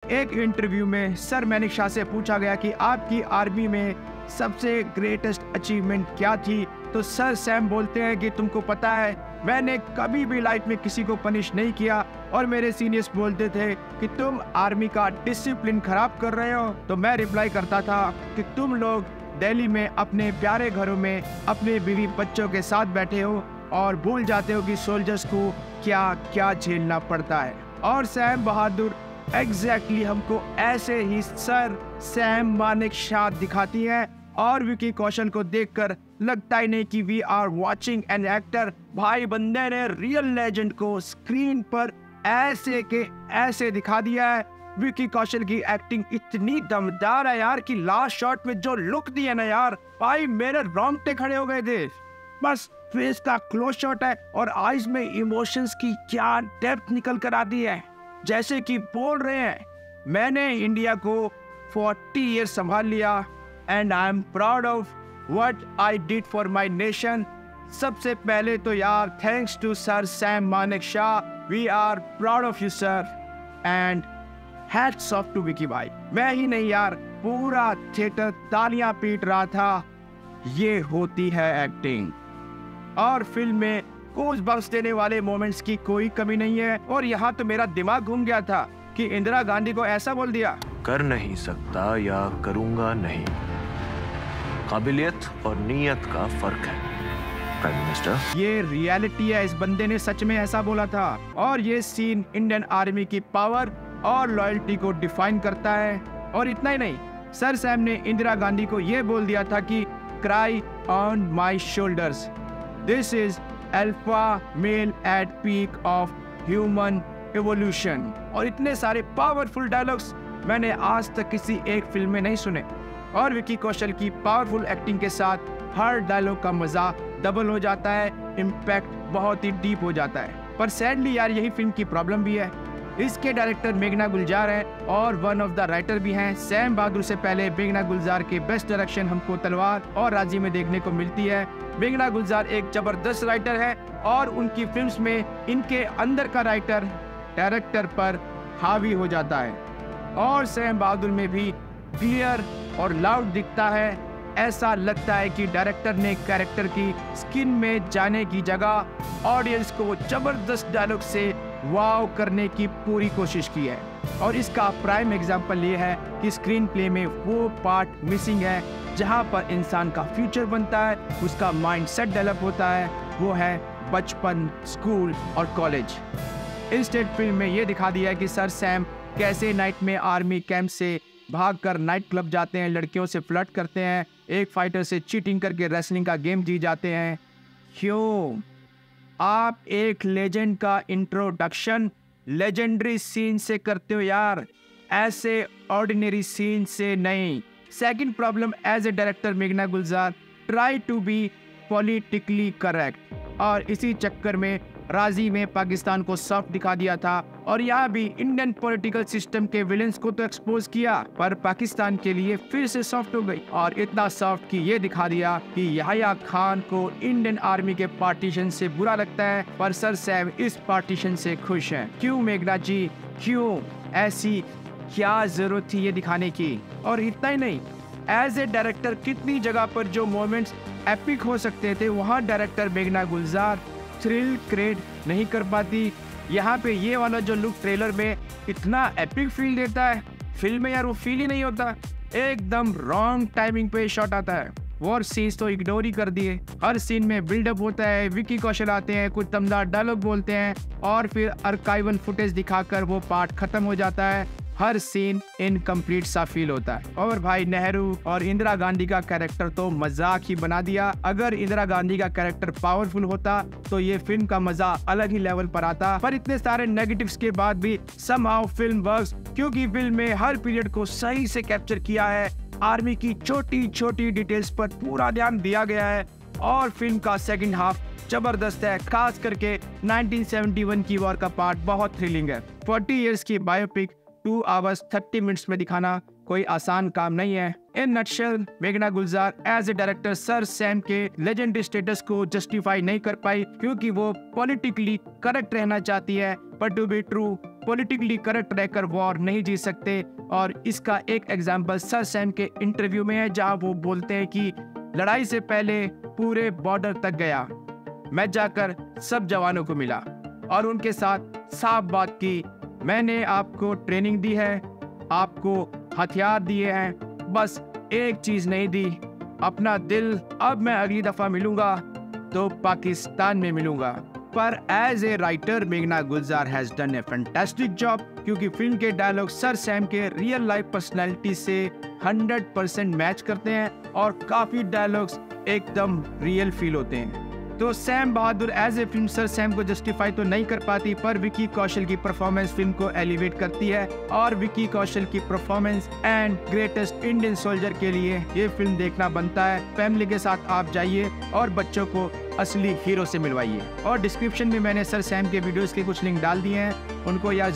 एक इंटरव्यू में सर मानेकशॉ से पूछा गया कि आपकी आर्मी में सबसे ग्रेटेस्ट अचीवमेंट क्या थी, तो सर सैम बोलते हैं कि तुमको पता है मैंने कभी भी लाइफ में किसी को पनिश नहीं किया। और मेरे सीनियर्स बोलते थे कि तुम आर्मी का डिसिप्लिन खराब कर रहे हो, तो मैं रिप्लाई करता था कि तुम लोग दिल्ली में अपने प्यारे घरों में अपने बीवी बच्चों के साथ बैठे हो और भूल जाते हो कि सोल्जर्स को क्या क्या झेलना पड़ता है। और सैम बहादुर एग्जैक्टली हमको ऐसे ही सर सैम मानेकशॉ दिखाती है। और विकी कौशल को देखकर लगता ही नहीं कि we are watching an actor. भाई बंदे ने रियल लेजेंड को स्क्रीन पर ऐसे के ऐसे दिखा दिया है। विकी कौशल की एक्टिंग इतनी दमदार है यार कि लास्ट शॉट में जो लुक दिया ना यार, भाई मेरे रोंगटे खड़े हो गए थे। बस फेस का क्लोज शॉट है और आईज में इमोशंस की क्या डेप्थ निकल कर आती है, जैसे कि बोल रहे हैं मैंने इंडिया को 40 ईयर्स संभाल लिया and I am proud of what I did for my nation. सबसे पहले तो यार thanks to sir Sam Manekshaw, we are proud of you sir and hats off to Vicky भाई। मैं ही नहीं यार, पूरा थिएटर तालियां पीट रहा था। ये होती है एक्टिंग। और फिल्म में गूज़ बम्प्स देने वाले मोमेंट्स की कोई कमी नहीं है। और यहाँ तो मेरा दिमाग घूम गया था कि इंदिरा गांधी को ऐसा बोल दिया, कर नहीं सकता या करूंगा नहीं, काबिलियत और नीयत का फर्क है प्राइम मिनिस्टर। ये रियलिटी है, इस बंदे ने सच में ऐसा बोला था। और ये सीन इंडियन आर्मी की पावर और लॉयल्टी को डिफाइन करता है। और इतना ही नहीं, सर सैम ने इंदिरा गांधी को ये बोल दिया था कि cry on my shoulders, this is alpha male at peak of human evolution. और इतने सारे पावरफुल डायलॉग्स मैंने आज तक किसी एक फिल्म में नहीं सुने। और विकी कौशल की पावरफुल एक्टिंग के साथ हर डायलॉग का मजा डबल हो जाता है, इम्पैक्ट बहुत ही डीप हो जाता है। पर सैडली यार यही फिल्म की प्रॉब्लम भी है। इसके डायरेक्टर मेघना गुलजार हैं और वन ऑफ द राइटर भी हैं। सैम बहादुर से पहले मेघना गुलजार के बेस्ट डायरेक्शन हमको तलवार और राजी में देखने को मिलती है। मेघना गुलजार एक जबरदस्त राइटर है और उनकी फिल्म्स में इनके अंदर का राइटर डायरेक्टर पर हावी हो जाता है। और सैम बहादुर में भी क्लियर और लाउड दिखता है। ऐसा लगता है कि डायरेक्टर ने कैरेक्टर की स्किन में जाने की जगह ऑडियंस को जबरदस्त डायलॉग से वाव करने की पूरी कोशिश की है। और इसका प्राइम एग्जांपल ये है कि स्क्रीन प्ले में वो पार्ट मिसिंग है जहां पर इंसान का फ्यूचर बनता है, उसका माइंड सेट डेवलप होता है, वो है बचपन, स्कूल और कॉलेज। इंस्टेड फिल्म में ये दिखा दिया है कि सर सैम कैसे नाइट में आर्मी कैंप से भागकर नाइट क्लब जाते हैं, लड़कियों से फ्लर्ट करते हैं, एक फाइटर से चीटिंग करके रेसलिंग का गेम जीत जाते हैं। क्यों? आप एक लेजेंड का इंट्रोडक्शन लेजेंडरी सीन से करते हो यार, ऐसे ऑर्डिनरी सीन से नहीं। Second problem, as a director मेघना Gulzar try to be politically correct और इसी चक्कर में राजी में पाकिस्तान को सॉफ्ट दिखा दिया था और यहाँ भी इंडियन पॉलिटिकल सिस्टम के विलेंस को तो एक्सपोज किया, पर पाकिस्तान के लिए फिर से सॉफ्ट हो गई। और इतना सॉफ्ट कि ये दिखा दिया कि याह्या खान को इंडियन आर्मी के पार्टीशन से बुरा लगता है, पर सर सैम इस पार्टीशन से खुश हैं। क्यों मेघना जी, क्यों? ऐसी क्या जरूरत थी ये दिखाने की? और इतना ही नहीं, एज ए डायरेक्टर कितनी जगह पर जो मोमेंट्स एपिक हो सकते थे वहाँ डायरेक्टर मेघना गुलजार थ्रिल क्रिएट नहीं कर पाती। यहाँ पे ये वाला जो लुक ट्रेलर में इतना एपिक फील देता है, फिल्म में यार वो फील ही नहीं होता। एकदम रॉन्ग टाइमिंग पे शॉट आता है। वॉर सीन्स तो इग्नोर ही कर दिए। हर सीन में बिल्डअप होता है, विकी कौशल आते हैं, कुछ दमदार डायलॉग बोलते हैं और फिर आर्काइवल फुटेज दिखाकर वो पार्ट खत्म हो जाता है। हर सीन इनकम्प्लीट सा फील होता है। और भाई नेहरू और इंदिरा गांधी का कैरेक्टर तो मजाक ही बना दिया। अगर इंदिरा गांधी का कैरेक्टर पावरफुल होता तो ये फिल्म का मजा अलग ही लेवल पर आता। पर इतने सारे नेगेटिव्स के बाद भी समहाउ फिल्म वर्क्स, क्योंकि फिल्म में हर पीरियड को सही से कैप्चर किया है। आर्मी की छोटी छोटी डिटेल्स पर पूरा ध्यान दिया गया है और फिल्म का सेकंड हाफ जबरदस्त है। खास करके 1971 की वॉर का पार्ट बहुत थ्रिलिंग है। 40 इयर्स की बायोपिक 2 आवर्स 30 मिनट्स में दिखाना कोई आसान काम नहीं है। इन नटशेल मेघना Gulzar as a director sir Sam के लेजेंडरी स्टेटस को जस्टिफाई नहीं कर पाई क्योंकि वो पॉलिटिकली करेक्ट रहना चाहती है, पर to be true politically correct रहकर वॉर नहीं जीत सकते। और इसका एक एग्जांपल सर सैम के इंटरव्यू में है, जहां वो बोलते हैं कि लड़ाई से पहले पूरे बॉर्डर तक गया, मैं जाकर सब जवानों को मिला और उनके साथ साफ बात की, मैंने आपको ट्रेनिंग दी है, आपको हथियार दिए हैं, बस एक चीज नहीं दी, अपना दिल। अब मैं अगली दफा मिलूंगा तो पाकिस्तान में मिलूंगा। पर एज ए राइटर मेघना Gulzar has done a fantastic job, क्योंकि फिल्म के डायलॉग सर सैम के रियल लाइफ पर्सनैलिटी से 100% मैच करते हैं और काफी डायलॉग्स एकदम रियल फील होते हैं। तो Sam Bahadur as a film sir Sam को जस्टिफाई तो नहीं कर पाती, पर विकी कौशल की परफॉर्मेंस फिल्म को एलिवेट करती है और विकी कौशल की performance and greatest Indian soldier के लिए ये फिल्म देखना बनता है। फैमिली के साथ आप जाइए और बच्चों को असली हीरो से मिलवाइए। और डिस्क्रिप्शन में मैंने सर सैम के वीडियोस के कुछ लिंक डाल दिए हैं, उनको यार